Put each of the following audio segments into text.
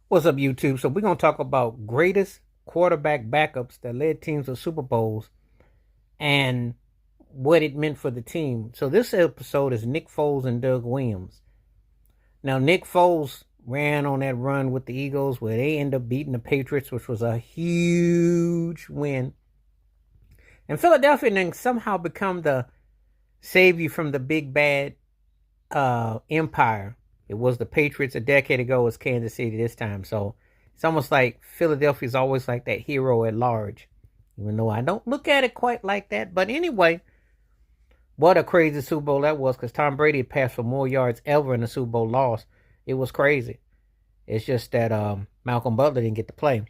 What's up, YouTube? So we're gonna talk about greatest quarterback backups that led teams to Super Bowls and what it meant for the team. So this episode is Nick Foles and Doug Williams. Now Nick Foles ran on that run with the Eagles where they ended up beating the Patriots, which was a huge win. And Philadelphia then somehow become the savior from the big bad empire. It was the Patriots a decade ago. It's Kansas City this time. So it's almost like Philadelphia's always like that hero at large. Even though I don't look at it quite like that. But anyway, what a crazy Super Bowl that was, because Tom Brady had passed for more yards ever in a Super Bowl loss. It was crazy. It's just that Malcolm Butler didn't get to play.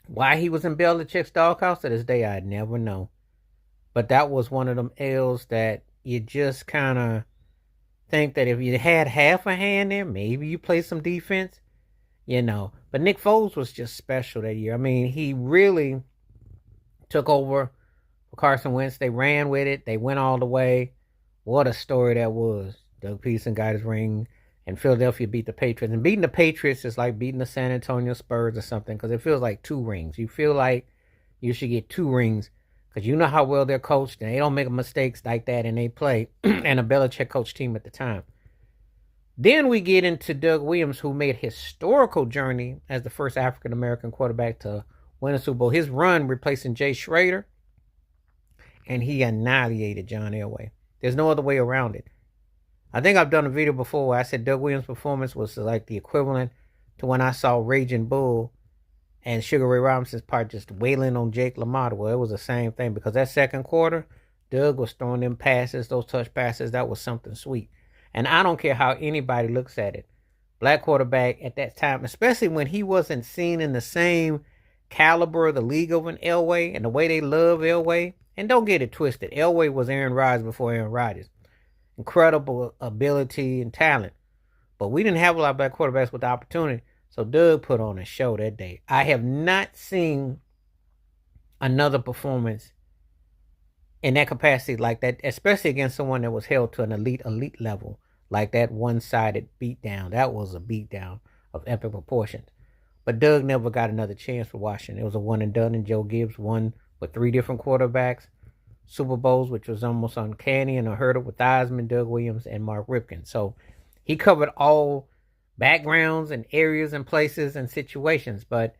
Why he was in Belichick's doghouse to this day, I never know. But that was one of them L's that you just kind of think that if you had half a hand there, maybe you play some defense, you know. But Nick Foles was just special that year. I mean, he really took over for Carson Wentz. They ran with it. They went all the way. What a story that was. Doug Peterson got his ring, and Philadelphia beat the Patriots. And beating the Patriots is like beating the San Antonio Spurs or something, because it feels like two rings. You feel like you should get two rings because you know how well they're coached and they don't make mistakes like that, and they play and a Belichick coach team at the time. Then we get into Doug Williams, who made a historical journey as the first African American quarterback to win a Super Bowl. His run replacing Jay Schrader, and he annihilated John Elway. There's no other way around it. I think I've done a video before where I said Doug Williams' performance was like the equivalent to when I saw Raging Bull and Sugar Ray Robinson's part just wailing on Jake LaMotta. Well, it was the same thing, because that second quarter, Doug was throwing them passes, those touch passes. That was something sweet. And I don't care how anybody looks at it. Black quarterback at that time, especially when he wasn't seen in the same caliber of the league of an Elway and the way they love Elway. And don't get it twisted. Elway was Aaron Rodgers before Aaron Rodgers. Incredible ability and talent. But we didn't have a lot of black quarterbacks with the opportunity. So Doug put on a show that day. I have not seen another performance in that capacity like that, especially against someone that was held to an elite level, like that one-sided beatdown. That was a beatdown of epic proportions. But Doug never got another chance for Washington. It was a one and done, and Joe Gibbs won with three different quarterbacks, Super Bowls, which was almost uncanny and unheard of, with Theismann, Doug Williams, and Mark Ripken. So he covered all backgrounds and areas and places and situations. But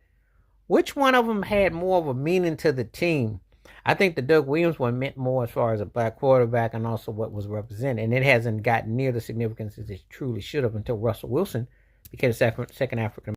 which one of them had more of a meaning to the team? I think the Doug Williams one meant more as far as a black quarterback and also what was represented. And it hasn't gotten near the significance as it truly should have until Russell Wilson became the second African